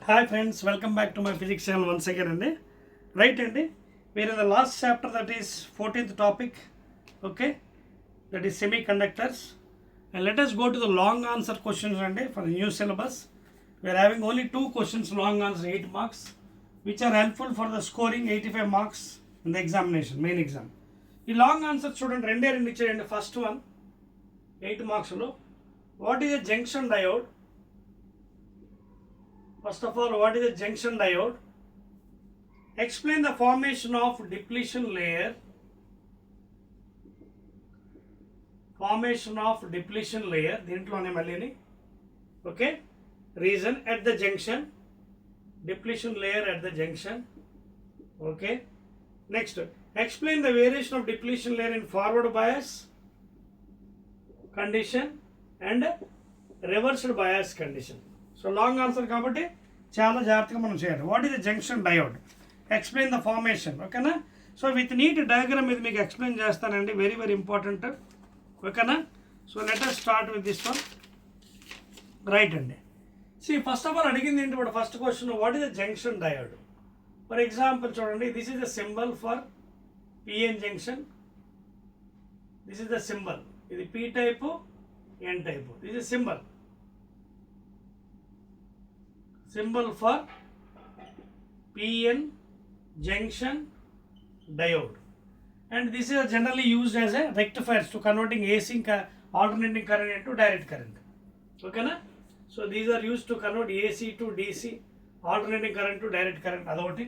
Hi friends, welcome back to my physics channel once again అండి. Right అండి, we're in the last chapter, that is 14th topic, okay, that is semiconductors, and let us go to the long answer questions అండి for the new syllabus. We are having only 2 questions long answer 8 marks which are helpful for the scoring 85 marks in the examination, main exam. ఈ long answer చూడండి, రెండే ఇచ్చారండి. First one 8 మార్క్స్లో, what is a junction diode? First of all, what is a junction diode? Explain the formation of depletion layer. Formation of depletion layer. దీంట్లోనే మళ్ళీని, okay. Reason at the junction. Depletion layer at the junction. Okay. Next, explain the variation of depletion layer in forward bias condition and reversed bias condition. So long answer కాబట్టి చాలా జాగ్రత్తగా మనం చేయాలి. What is the junction diode? Explain the formation, ఓకేనా? So with neat diagram ఇది మీకు explain చేస్తానండి, very very important, ఓకేనా? So let us start with this one. Right అండి. సి ఫస్ట్ ఆఫ్ ఆల్ అడిగింది ఏంటి ఇప్పుడు first question, what is the junction diode? For example చూడండి, this is the symbol for PN junction, this is the symbol, ఇది P type N type, this is symbol for PN junction diode, and this is generally used as a rectifiers to converting AC alternating current into direct current, okay na? So these are used to convert AC to DC, alternating current to direct current. adoti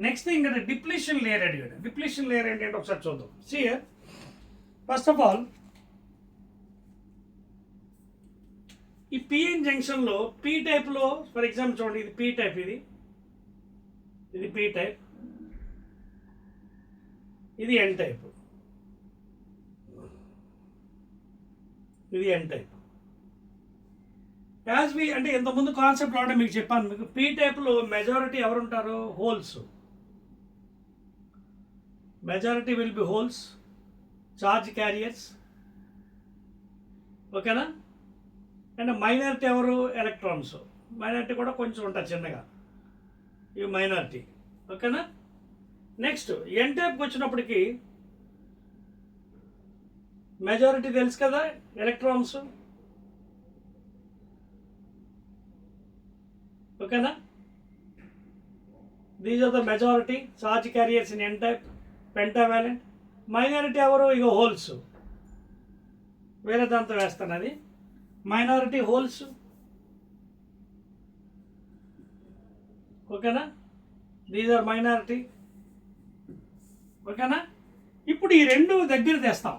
next thing is depletion layer adiyadu. Depletion layer ante okasari chuddam. See here, first of all, ఈ PN జంక్షన్లో P టైప్లో for example చూడండి, ఇది P type, ఇది P type, ఇది N type, ఇది N type. As we అంటే ఇంతకుముందు కాన్సెప్ట్ ఆల్రెడీ మీకు చెప్పాను. మీకు పీ టైప్లో మెజారిటీ ఎవరుంటారు? Holes. Majority will be holes, charge carriers, ఓకేనా? అండ్ మైనారిటీ ఎవరు? ఎలక్ట్రాన్స్. మైనారిటీ కూడా కొంచెం ఉంటుంది చిన్నగా, ఇవి మైనారిటీ, ఓకేనా? నెక్స్ట్ ఎన్ టైప్కి వచ్చినప్పటికీ మెజారిటీ తెలుసు కదా, ఎలక్ట్రాన్స్, ఓకేనా? These are the majority charge carriers in N type, pentavalent. Minority ఎవరు? ఇక హోల్స్, వేరే దాంతో వేస్తాను, అది మైనారిటీ హోల్స్, ఓకేనా? దీస్ ఆర్ మైనారిటీ, ఓకేనా? ఇప్పుడు ఈ రెండు దగ్గర తెస్తాం.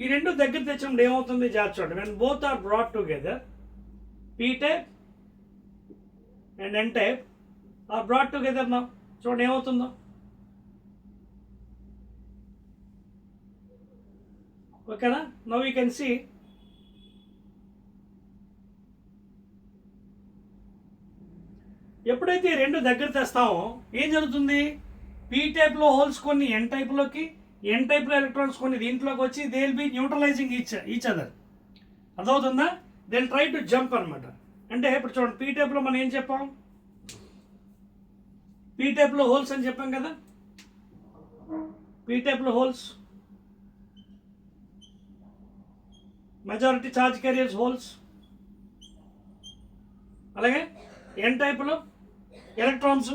ఈ రెండు దగ్గర తెచ్చినప్పుడు ఏమవుతుంది? జాగ్రత్త చూడండి. When both are brought together, P type and N type are brought together నా, చూడండి ఏమవుతుందో, ఓకేనా? నౌ యూ కెన్ సీ ఎప్పుడైతే రెండు దగ్గర తెస్తామో ఏం జరుగుతుంది? పీ టైప్లో హోల్స్ కొన్ని ఎన్ టైప్లోకి, ఎన్ టైప్లో ఎలక్ట్రాన్స్ కొన్ని దీంట్లోకి వచ్చి they will be neutralising each other. అదవుతుందా? దెన్ ట్రై టు జంప్ అనమాట. అంటే ఇప్పుడు చూడండి, పీ టైప్లో మనం ఏం చెప్పాం? పీ టైప్లో హోల్స్ అని చెప్పాం కదా, పీ టైప్లో holes, majority charge carriers holes. అలాగే ఎన్ టైప్లో ఎలక్ట్రాన్స్,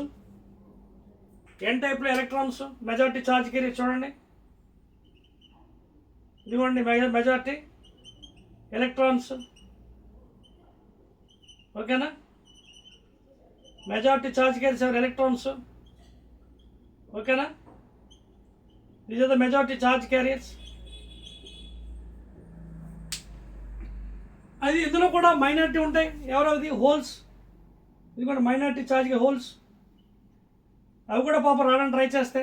ఎన్ టైప్లో ఎలక్ట్రాన్స్, మెజారిటీ ఛార్జ్ క్యారియర్. చూడండి ఇదిగోండి మెజారిటీ ఎలక్ట్రాన్స్, ఓకేనా? మెజారిటీ ఛార్జ్ క్యారియర్స్ ఎవరు? ఎలక్ట్రాన్స్, ఓకేనా? These are the majority charge carriers. అది ఇందులో కూడా మైనారిటీ ఉంటాయి. ఎవరది? హోల్స్. ఇది కూడా మైనారిటీ ఛార్జ్ హోల్స్, అవి కూడా పాప రావడానికి ట్రై చేస్తే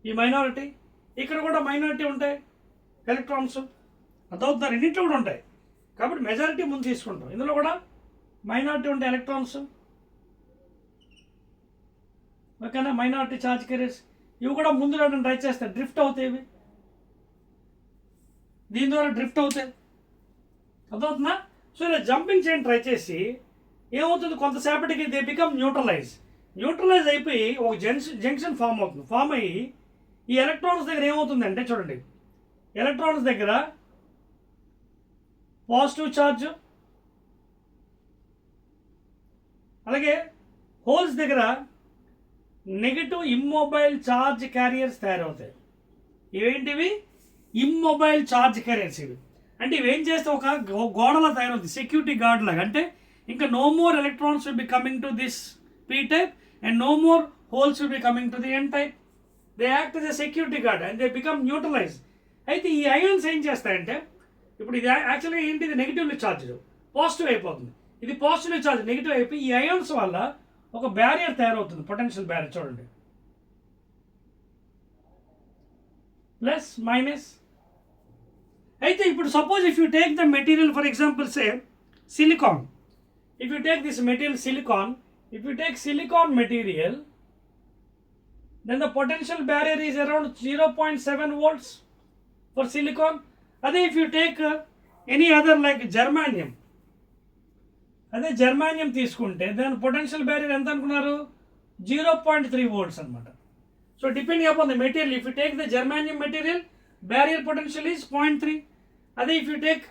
ఈ మైనారిటీ. ఇక్కడ కూడా మైనారిటీ ఉంటాయి, ఎలక్ట్రాన్స్. అదవుతుంది, రెండింటిలో కూడా ఉంటాయి. కాబట్టి మెజారిటీ ముందు తీసుకుంటాం. ఇందులో కూడా మైనారిటీ ఉంటాయి, ఎలక్ట్రాన్స్, ఓకేనా? మైనారిటీ ఛార్జ్ క్యారియర్స్ ఇవి కూడా ముందు రావడానికి ట్రై చేస్తాయి, డ్రిఫ్ట్ అవుతాయి, ఇవి దీని ద్వారా డ్రిఫ్ట్ అవుతాయి, అదవుతుందా? సో ఇలా జంపింగ్ చేయని ట్రై చేసి ఏమవుతుంది, కొంతసేపటికి దే బికమ్ న్యూట్రలైజ్ అయిపోయి ఒక జంక్షన్ ఫామ్ అవుతుంది. ఫామ్ అయ్యి ఈ ఎలక్ట్రాన్స్ దగ్గర ఏమవుతుందంటే చూడండి, ఎలక్ట్రాన్స్ దగ్గర పాజిటివ్ ఛార్జ్, అలాగే హోల్స్ దగ్గర నెగిటివ్ ఇమ్మొబైల్ ఛార్జ్ క్యారియర్స్ తయారవుతాయి. ఇవేంటివి? ఇమ్మొబైల్ ఛార్జ్ క్యారియర్స్ ఇవి. అంటే ఇవేం చేస్తే ఒక గోడలా తయారవుతుంది, సెక్యూరిటీ గార్డ్ లాగా. అంటే ఇంకా no more electrons will be coming to this P type and no more holes will be coming to the N type. They act as a security guard and they become neutralize. అయితే ఈ ions ఏం చేస్తాయంటే, ఇప్పుడు ఇది యాక్చువల్గా ఏంటి, ఇది negatively charged, positive అయిపోతుంది. ఇది పాజిటివ్లీ ఛార్జ్ నెగిటివ్ అయిపోయి ఈ అయాన్స్ వల్ల ఒక బ్యారియర్ తయారవుతుంది, పొటెన్షియల్ బ్యారియర్. చూడండి, ప్లస్ మైనస్. అయితే ఇప్పుడు suppose if you take the material, for example say silicon, if you take this material silicon, if you take silicon material, then the potential barrier is around 0.7 volts for silicon. Ade if you take any other like germanium, ade germanium తీసుకుంటే then potential barrier ఎంత అనుకున్నారు, 0.3 volts అన్నమాట. So depending upon the material, if you take the germanium material, barrier potential is 0.3. Ade if you take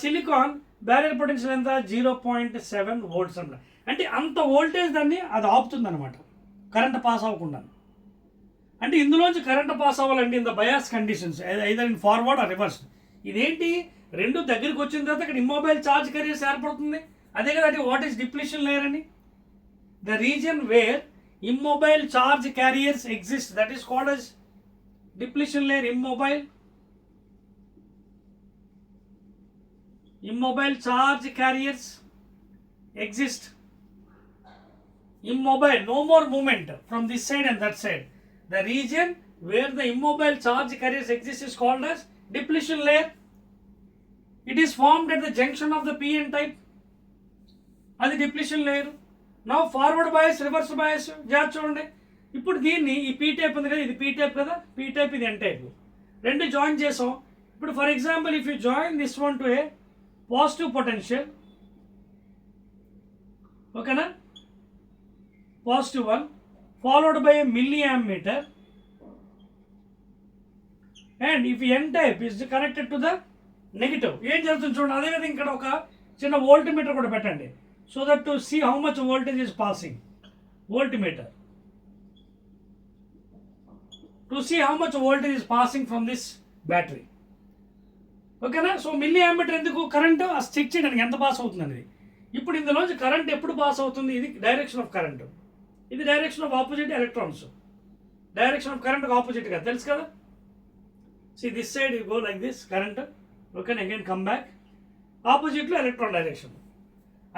silicon, barrier potential ఎంత, 0.7 volts అన్నమాట. అంటే అంత voltage దాన్ని అది ఆపుతుంది అనమాట, కరెంట్ పాస్ అవ్వకుండా. అంటే ఇందులోంచి కరెంట్ పాస్ అవ్వాలండి in the bias conditions, either in forward are reverse. ఇదేంటి, రెండు దగ్గరికి వచ్చిన తర్వాత ఇక్కడ ఇమ్మొబైల్ ఛార్జ్ క్యారియర్స్ ఏర్పడుతుంది. అదే కదా అంటే వాట్ ఈస్ డిప్లీషన్ లేయర్ అని, the region where immobile charge carriers exist, that is called as depletion layer. Immobile charge carriers exist. Immobile, no more movement from this side and that side. The region where the immobile charge carriers exist is called as depletion layer. It is formed at the junction of the p-n type. అది depletion layer. నా forward bias, reverse bias జాగ్రత్త చూడండి. ఇప్పుడు దీన్ని ఈ P type ఉంది కదా, ఇది పీ టైప్ కదా, పీ టైప్ ఇది ఎన్ టైప్, రెండు జాయిన్ చేసాం. ఇప్పుడు for example if you join this one to a positive potential, ఓకేనా, positive one followed by a milliammeter, and if N type is connected to the negative, ఏం జరుగుతుంది చూడండి. అదేవిధంగా ఇక్కడ ఒక చిన్న వోల్ట్మీటర్ కూడా పెట్టండి, so that to see how much voltage is passing. Voltmeter to see how much voltage is passing from this battery, ఓకేనా. సో మిల్లీ ఆంమీటర్ ఎందుకు, కరెంటు చెక్ చేయడానికి ఎంత పాస్ అవుతుంది అనేది. ఇప్పుడు ఇందులోంచి కరెంట్ ఎప్పుడు పాస్ అవుతుంది, ఇది డైరెక్షన్ ఆఫ్ కరెంటు, ఇది direction of opposite electrons, direction of కరెంట్కి ఆపోజిట్గా తెలుసు కదా. See this side you go like this current, okay, again come back, ఆపోజిట్లో ఎలక్ట్రాన్ డైరెక్షన్.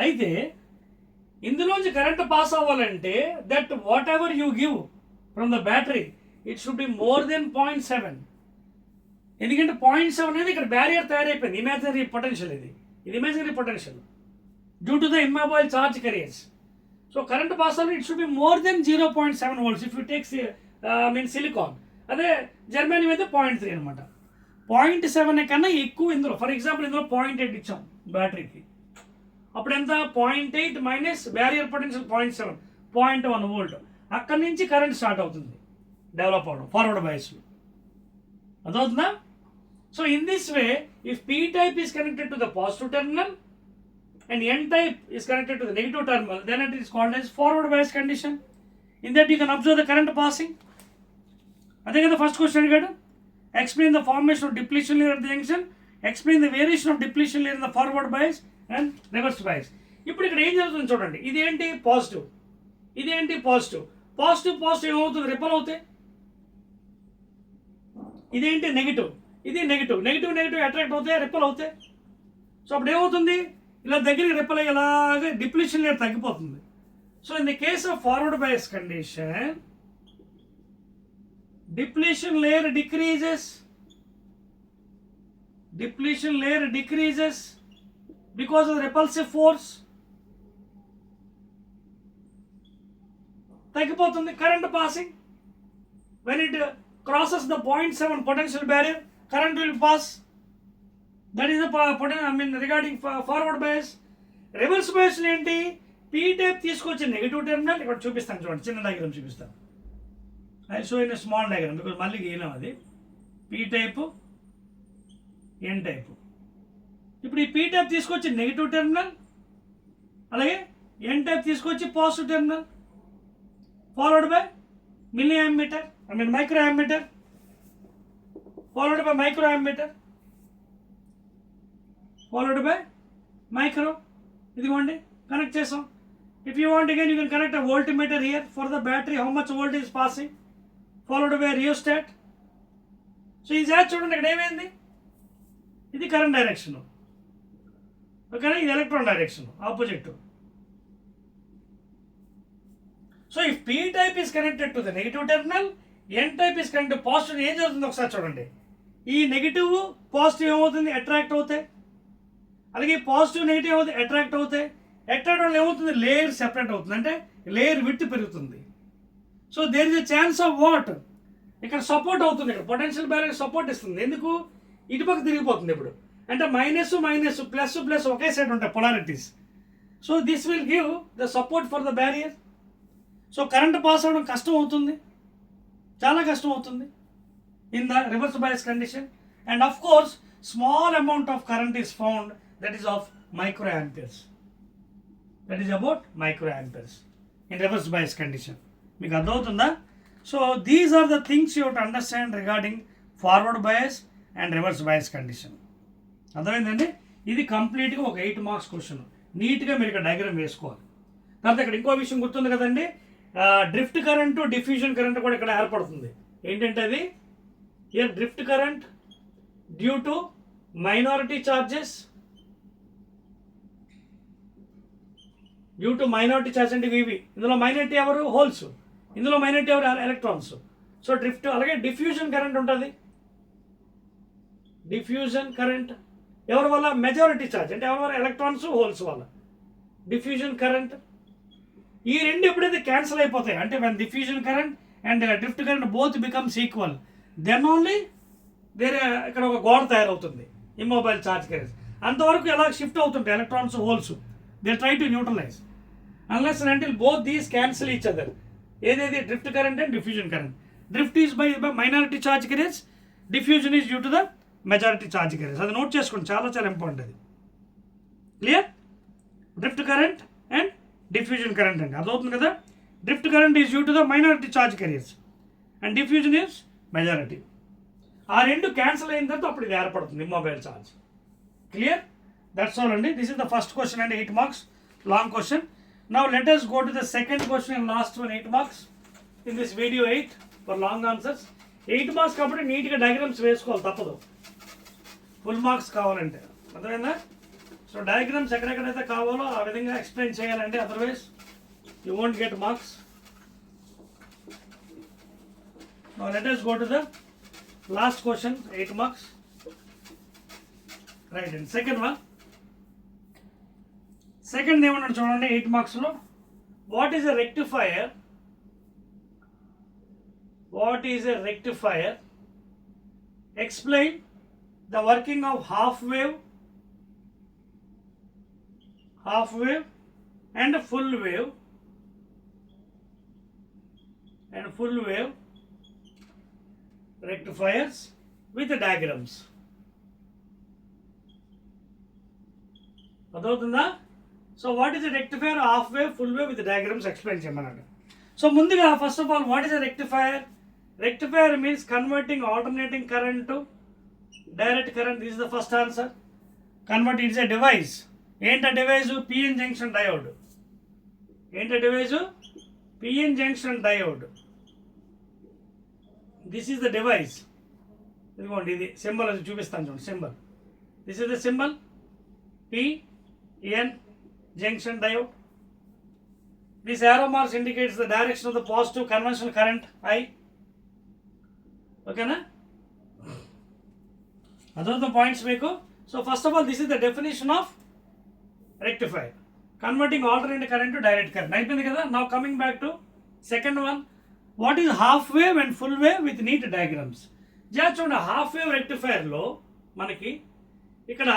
అయితే ఇందులోంచి కరెంట్ పాస్ అవ్వాలంటే that whatever you give from the battery it should be more than 0.7. ఎందుకంటే 0.7 అనేది ఇక్కడ బ్యారియర్ తయారైపోయింది, ఇమాజినరీ పొటెన్షియల్, ఇది imaginary potential due to the immobile charge carriers. So current pass అవ్వాలి, it should be more than 0.7 volts if you take mean silicon. అదే Germany అయితే 0.3 అనమాట. 0.7 కన్నా ఎక్కువ ఇందులో, ఫర్ ఎగ్జాంపుల్ ఇందులో 0.8 ఇచ్చాం బ్యాటరీకి, అప్పుడు ఎంత, 0.8 మైనస్ బ్యారియర్ పొటెన్షియల్ 0.7, 0.1 volt. అక్కడి నుంచి కరెంట్ స్టార్ట్ అవుతుంది డెవలప్ అవడం ఫార్వర్డ్ బయాస్లో, అదవుతుందా. So in this way if P type is connected to the positive terminal and n type is connected to the negative terminal, then it is called as forward bias condition. In that you can observe the current passing. అదే కదా first question అడిగాడు, explain the formation of depletion layer at the junction, explain the variation of depletion layer in the forward bias and reverse bias. ఇప్పుడు ఇక్కడ ఏం జరుగుతుంది చూడండి, ఇదేంటి positive, ఇదేంటి పాజిటివ్, పాజిటివ్ పాజిటివ్ ఏమవుతుంది, రిపల్ అవుతాయి. ఇదేంటి నెగిటివ్, ఇది నెగిటివ్, నెగిటివ్ నెగిటివ్ అట్రాక్ట్ అవుతాయి, రిపల్ అవుతాయి. సో అప్పుడు ఏమవుతుంది, ఇలా దగ్గరికి రిపల్ అయ్యేలాగా డిప్లీషన్ లేయర్ తగ్గిపోతుంది. So in the case of forward bias condition, depletion layer decreases, depletion layer decreases because of the repulsive force. తగ్గిపోతుంది current passing. when it crosses the 0.7 potential barrier, current will pass. That is the potential, I mean regarding forward bias. Reverse bias ఏంటి, P type తీసుకొచ్చి negative terminal ఇక్కడ చూపిస్తాను చూడండి, చిన్న diagram చూపిస్తాను. I show in small diagram because మళ్ళీ గీయలేం అది. P type, N type. ఇప్పుడు ఈ పీ టైప్ తీసుకొచ్చి నెగిటివ్ టెర్మినల్, అలాగే ఎన్ టైప్ తీసుకొచ్చి positive terminal, followed by milli ammeter, micro ammeter, followed by micro ammeter, followed by micro. ఇదిగోండి connect చేసాం. If you want again you can connect a voltmeter here for the battery, how much voltage is passing, followed by rheostat. So ఈ జాత్ చూడండి ఇక్కడ ఏమైంది, ఇది current direction, ఓకేనా, ఇది electron direction opposite. So if P type is connected to the negative terminal, N type is connected positive, ఏం జరుగుతుంది ఒకసారి చూడండి. ఈ నెగిటివ్ పాజిటివ్ ఏమవుతుంది, అట్రాక్ట్ అవుతాయి, అలాగే పాజిటివ్ నెగిటివ్ ఏమవుతుంది, అట్రాక్ట్ అవుతాయి. అట్రాక్ట్ వల్ల ఏమవుతుంది, లేయర్ సెపరేట్ అవుతుంది, అంటే లేయర్ విడ్త్ పెరుగుతుంది. So there is a chance of what, ఇక్కడ సపోర్ట్ అవుతుంది, ఇక్కడ పొటెన్షియల్ బ్యారియర్ సపోర్ట్ ఇస్తుంది. ఎందుకు, ఇటుపక్క తిరిగిపోతుంది ఇప్పుడు, అంటే మైనస్ మైనస్ ప్లస్ ప్లస్ ఒకే సైడ్ ఉంటాయి polarities. So this will give the support for the barrier. So current pass అవ్వడం కష్టం అవుతుంది, చాలా కష్టం అవుతుంది in the reverse bias condition. And of course small amount of current is found, that is of microamperes. That is about microamperes in reverse bias condition. మీకు అర్థమవుతుందా? So these are the things you to understand regarding forward bias and reverse bias condition. అర్థమైందండి? ఇది కంప్లీట్గా ఒక 8 marks question. నీట్గా మీరు ఇక్కడ diagram వేసుకోవాలి. తర్వాత ఇక్కడ ఇంకో విషయం గుర్తుంది కదండి, డ్రిఫ్ట్ కరెంటు, డిఫ్యూజన్ కరెంట్ కూడా ఇక్కడ ఏర్పడుతుంది. ఏంటంటే అది here drift current due to minority charges, due to minority charge అంటే ఇవి, ఇందులో మైనారిటీ ఎవరు, హోల్స్, ఇందులో మైనారిటీ ఎవరు, ఎలక్ట్రాన్స్. So drift. అలాగే డిఫ్యూజన్ కరెంట్ ఉంటుంది. డిఫ్యూజన్ కరెంట్ ఎవరి వల్ల, మెజారిటీ చార్జ్ అంటే ఎవరి వల్ల, ఎలక్ట్రాన్స్ హోల్స్ వల్ల డిఫ్యూజన్ కరెంట్. ఈ రెండు ఎప్పుడైతే క్యాన్సిల్ అయిపోతాయి, అంటే when diffusion current and drift current both becomes equal, then only ఇక్కడ ఒక గోడ తయారవుతుంది, ఇమ్మొబైల్ చార్జ్ క్యారియర్స్. అంతవరకు ఎలా షిఫ్ట్ అవుతుంటాయి electrons holes, they try to neutralise unless and until both these cancel each other. ఏదైతే drift current and diffusion current. Drift is by minority charge carriers, diffusion is due to the majority charge carriers. అది note చేసుకోండి, చాలా చాలా important అది. Clear? Drift current and diffusion current అండి, అదవుతుంది కదా. Drift current is due to the minority charge carriers and diffusion is majority. ఆ రెండు క్యాన్సిల్ అయిన తర్వాత అప్పుడు ఇది ఏర్పడుతుంది immobile charge. Clear? That's all అండి. This is the first question and 8 marks long question. Now let us go to the second question and last one, 8 marks in this video 8 for long answers. 8 marks కాబట్టి నీట్గా diagrams వేసుకోవాలి, తప్పదు, full marks కావాలంటే. అర్థమైందా? So diagrams ఎక్కడెక్కడైతే కావాలో ఆ విధంగా ఎక్స్ప్లెయిన్ చేయాలంటే, otherwise you won't get marks. Now let us go to the last question, 8 marks. Right, and second one. Second ఏమన్నాడు చూడండి 8 మార్క్స్లో. What is a rectifier? What is a rectifier? Explain the working of half wave and full wave rectifiers with the diagrams. అర్థమవుతుందా? So what is a rectifier, half wave, full wave with diagrams explain చేయమన్నాడు. So ముందుగా first of all what is a rectifier? Rectifier means converting alternating current to direct current. This is the first answer. Convert it's a device. ఏంట device? PN junction diode. ఏంట device? PN junction diode. This is the device. ఇదిగోండి, ఇది symbol అది చూపిస్తాను చూడండి, symbol. This is the symbol PN junction diode. This arrow marks indicates the direction of the positive conventional current I. Okay na? Other the points make. So first of all, this is the definition of rectifier, converting alternate current to direct current. Ayipindi kada. Now coming back to second one, what is half wave and full wave with neat diagrams. చూడండి, half wave రెక్టిఫైర్లో మనకి ఇక్కడ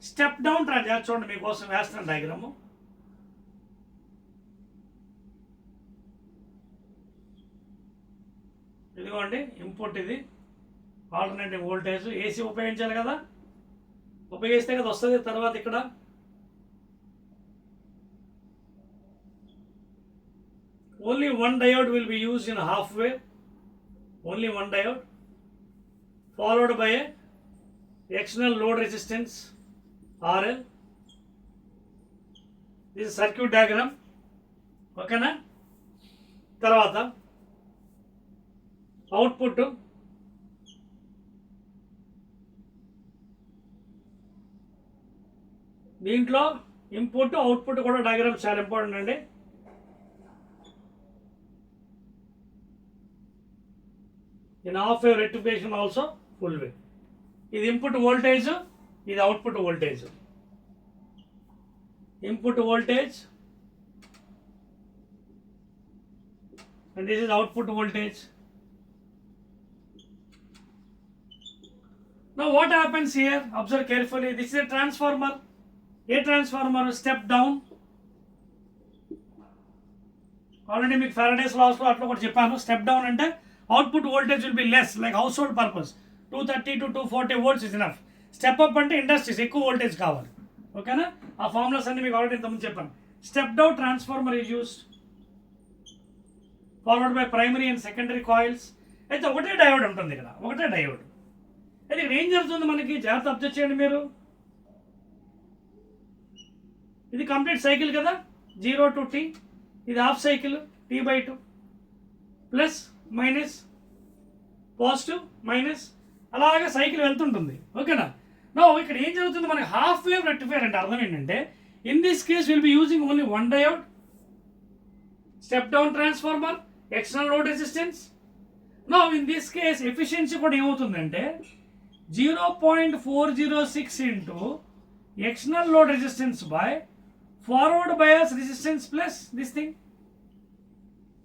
step down చూడండి, మీకోసం వేస్తున్నాను diagram. ఇదిగోండి input, ఇది alternative voltage. AC ఉపయోగించాలి కదా, ఉపయోగిస్తే కదా వస్తుంది. తర్వాత ఇక్కడ only one diode will be used in half wave, only one diode, followed by A external load resistance RL. This is circuit diagram, ఓకేనా. తర్వాత అవుట్పుట్, దీంట్లో ఇన్పుట్ అవుట్పుట్ కూడా డయాగ్రామ్ చాలా ఇంపార్టెంట్ అండి. In half wave rectification also full wave. ఇది input voltage, ఇది output voltage. Input voltage and this is output voltage. Now what happens here? Observe carefully. This is a transformer. A transformer step down. Already మీకు Faraday's laws లో అట్లా ఒకటి చెప్పాను. Step down అంటే output voltage will be less, like house hold purpose 230 to 240 volts is enough. Step up అంటే industries ఎక్కువ voltage కావాలి, ఓకేనా. ఆ ఫార్ములాస్ అన్ని మీకు ఆల్రెడీ ఇంతకుముందు చెప్పాను. Step down transformer is used, followed by primary and secondary coils. అయితే ఒకటే డయోడ్ ఉంటుంది ఇక్కడ, ఒకటే డయోడ్. అయితే ఇక్కడ ఏం జరుగుతుంది మనకి, జాగ్రత్త అబ్జర్వ్ చేయండి మీరు. ఇది కంప్లీట్ సైకిల్ కదా, 0 to T. ఇది half cycle, T/2, plus minus, positive minus, అలాగే సైకిల్ వెళ్తుంటుంది, ఓకేనా. నో ఇక్కడ ఏం జరుగుతుంది మనకి, హాఫ్ వేవ్ రెక్టిఫైర్ అంటే అర్థం ఏంటంటే, in this case will be using only one diode, step down transformer, external load resistance. No in this case efficiency కూడా ఏమవుతుందంటే 0.406 into external load resistance by forward bias resistance plus this thing.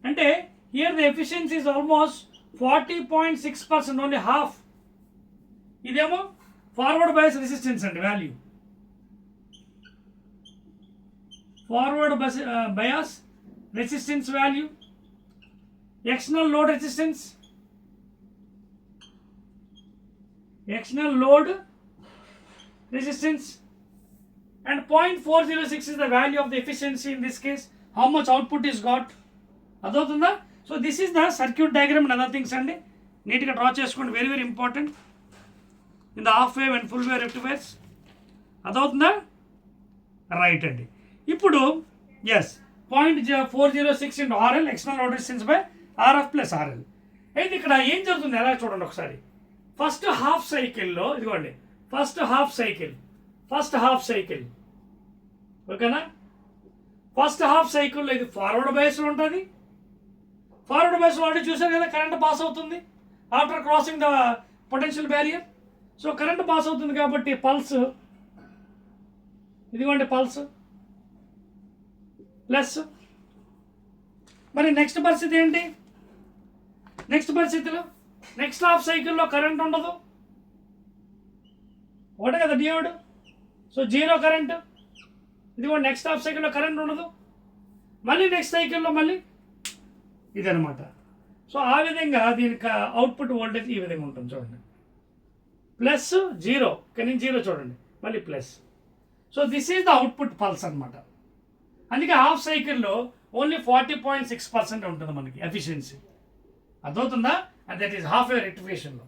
అంటే here the efficiency is almost 40.6%, only half. ఇదేమో forward bias resistance అండి, value forward bias resistance value, external load resistance, external load resistance, and 0.406 is the value of the efficiency in this case. How much output is got, adotunda. So this is the circuit diagram and other things andi, neat ga draw chesukondi, very very important in the half wave and full wave rectifiers, adotunda, right andi. Ippudu yes 0.406 into RL, external load resistance by RF plus RL. అయితే ఇక్కడ ఏం జరుగుతుంది ఎలా చూడండి ఒకసారి. First half సైకిల్లో ఇదిగోండి, first half cycle, ఓకేనా. ఫస్ట్ హాఫ్ సైకిల్లో ఇది ఫార్వర్డ్ బయాస్లో ఉంటుంది. ఫార్వర్డ్ బయాస్లో ఆల్రెడీ చూసారు కదా, కరెంట్ పాస్ అవుతుంది after crossing the potential barrier. So current pass అవుతుంది కాబట్టి పల్స్, ఇదిగోండి పల్స్ ప్లస్. మరి నెక్స్ట్ పరిస్థితి ఏంటి, నెక్స్ట్ పరిస్థితిలో నెక్స్ట్ హాఫ్ సైకిల్లో కరెంట్ ఉండదు, ఒకటే కదా డియోడ్. సో జీరో కరెంట్, ఇది కూడా నెక్స్ట్ హాఫ్ సైకిల్లో కరెంట్ ఉండదు. మళ్ళీ నెక్స్ట్ సైకిల్లో మళ్ళీ ఇదనమాట. సో ఆ విధంగా దీనికి అవుట్పుట్ వోల్టేజ్ ఈ విధంగా ఉంటుంది చూడండి, ప్లస్ జీరో, కానీ జీరో చూడండి మళ్ళీ plus. So this is the output pulse అనమాట. అందుకే హాఫ్ సైకిల్లో ఓన్లీ 40.6% ఉంటుంది మనకి ఎఫిషియన్సీ, అర్థమవుతుందా. And that is half wave రెక్టిఫికేషన్లో.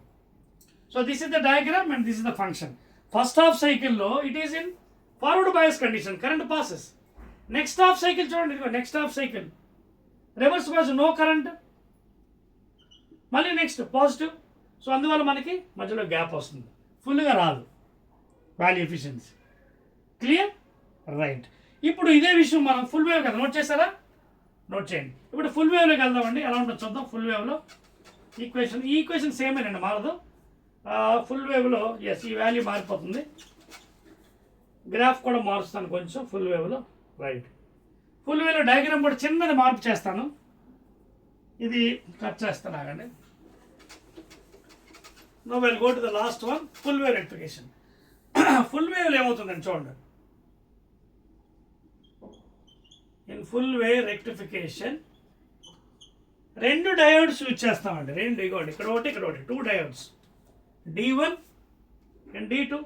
So this is the diagram and this is the function. First half సైకిల్లో it is in forward bias condition, current passes. Next half cycle చూడండి, ఇదిగో next half cycle reverse bias, no current, మళ్ళీ next positive. So అందువల్ల మనకి మధ్యలో gap వస్తుంది, ఫుల్గా రాదు వాల్యూ ఎఫిషియన్సీ. Clear, right. ఇప్పుడు ఇదే విషయం మనం ఫుల్ వేవ్ కదా, నోట్ చేస్తారా, నోట్ చేయండి. ఇప్పుడు ఫుల్ వేవ్లోకి వెళ్దామండి, ఎలా ఉంటుందో చూద్దాం. ఫుల్ వేవ్లో ఈ ఈక్వేషన్ సేమేనండి, మారదు. ఫుల్ వేవ్లో ఎస్ ఈ వాల్యూ మారిపోతుంది, గ్రాఫ్ కూడా మారుస్తాను కొంచెం ఫుల్ వేవ్లో, రైట్. ఫుల్ వేవ్లో డయాగ్రామ్ కూడా చిన్నది మార్పు చేస్తాను, ఇది కట్ చేస్తాను ఆగండి. No will go to the last one, full wave rectification. Full వేవ్లో ఏమవుతుందండి చూడండి. In full wave rectification, 2 diodes use చేస్తామండి. 2 ఇగోండి, ఇక్కడ ఒకటి ఇక్కడ ఒకటి, 2 diodes, D1 and D2.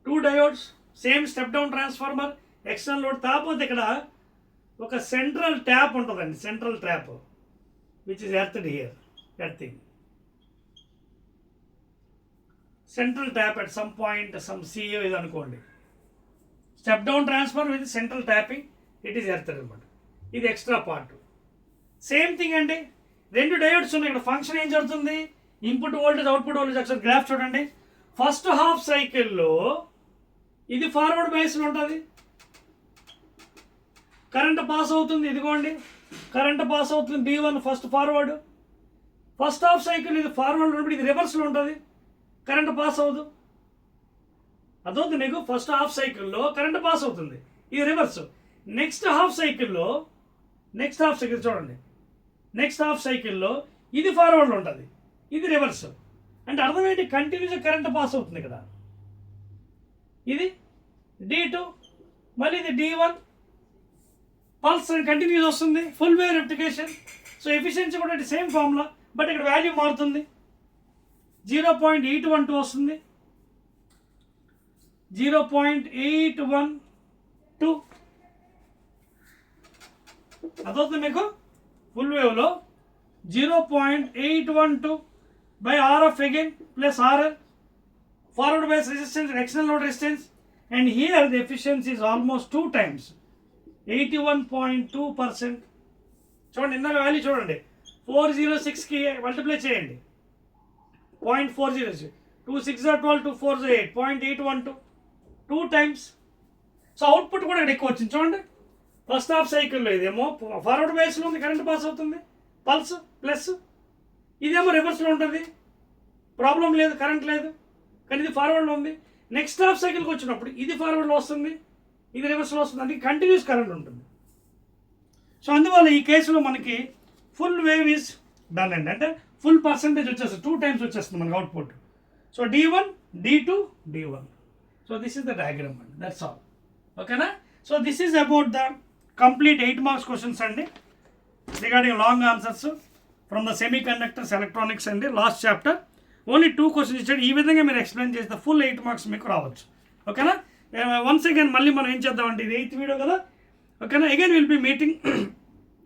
2 diodes, same step down transformer, external load. కాకపోతే ఇక్కడ ఒక సెంట్రల్ ట్యాప్ ఉంటుందండి, central tap which is earthed here, earthing central tap at some point, some CA ఇది అనుకోండి. Step down transformer with central tapping, it is earthed అనమాట. ఇది extra part. Same thing అండి, 2 diodes ఉన్నాయి. ఇక్కడ ఫంక్షన్ ఏం జరుగుతుంది, ఇన్పుట్ వోల్టేజ్ అవుట్పుట్ వోల్టేజ్. ఒకసారి గ్రాఫ్ చూడండి. ఫస్ట్ హాఫ్ సైకిల్లో ఇది ఫార్వర్డ్ బయాస్లో ఉంటుంది, కరెంట్ పాస్ అవుతుంది. ఇదిగోండి కరెంట్ పాస్ అవుతుంది, D1 first forward. First half cycle ఇది ఫార్వర్డ్ ఉన్నప్పుడు ఇది రివర్స్లో ఉంటుంది, కరెంట్ పాస్ అవ్వదు. అదవుతుంది నీకు. ఫస్ట్ హాఫ్ సైకిల్లో కరెంట్ పాస్ అవుతుంది, ఇది రివర్స్. నెక్స్ట్ హాఫ్ సైకిల్లో చూడండి, నెక్స్ట్ హాఫ్ సైకిల్లో ఇది ఫార్వర్డ్లో ఉంటుంది, ఇది రివర్స్. అంటే అర్థం ఏంటి, కంటిన్యూస్గా కరెంట్ పాస్ అవుతుంది. ఇక్కడ ఇది D2, మళ్ళీ ఇది D1, పల్స్ కంటిన్యూస్ వస్తుంది, full wave replication. So efficiency కూడా సేమ్ ఫార్ములా, బట్ ఇక్కడ వాల్యూ మారుతుంది. 0.812 వస్తుంది, 0.812. అదవుతుంది మీకు. ఫుల్ వేవ్లో 0.812 by RF again plus RL, forward bias resistance and external load resistance, and here the efficiency is almost 2 times, 81.2%. చూడండి, ఇందాక value చూడండి, 406కి మల్టిప్లై చేయండి, 0.406, 2 6 12, 2 4 8, 0.812, 2 times. సో అవుట్పుట్ కూడా ఇక్కడ ఎక్కువ వచ్చింది. చూడండి, ఫస్ట్ హాఫ్ సైకిల్లో ఇదేమో ఫార్వర్డ్ బయాస్లో ఉంది, కరెంట్ పాస్ అవుతుంది, పల్స్ ప్లస్. ఇదేమో రివర్స్లో ఉంటుంది, ప్రాబ్లం లేదు, కరెంట్ లేదు, కానీ ఇది ఫార్వర్డ్లో ఉంది. నెక్స్ట్ హాఫ్ సైకిల్కి వచ్చినప్పుడు ఇది ఫార్వర్డ్లో వస్తుంది, ఇది రివర్స్లో వస్తుంది, అందుకే కంటిన్యూస్ కరెంట్ ఉంటుంది. సో అందువల్ల ఈ కేసులో మనకి ఫుల్ వేవ్ ఈజ్ డన్ అండి. అంటే ఫుల్ పర్సంటేజ్ వచ్చేస్తుంది, 2 times వచ్చేస్తుంది మనకి output. So D1, D2, D1. So this is the diagram అండి, దట్స్ ఆల్. ఓకేనా. So this is about the complete 8 marks questions అండి, regarding long answers from the semiconductors electronics అండి. Last chapter only 2 questions ఇచ్చాడు. ఈ విధంగా మీరు explain చేస్తే full 8 marks మీకు రావచ్చు. ఓకేనా. వన్స్ అగైన్ మళ్ళీ మనం ఏం చేద్దామంటే, ఇది 8th వీడియో కదా. ఓకేనా. Again will be meeting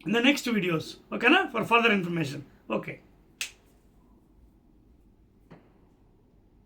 in the next videos. ఓకేనా, ఫర్ ఫర్దర్ ఇన్ఫర్మేషన్. ఓకే.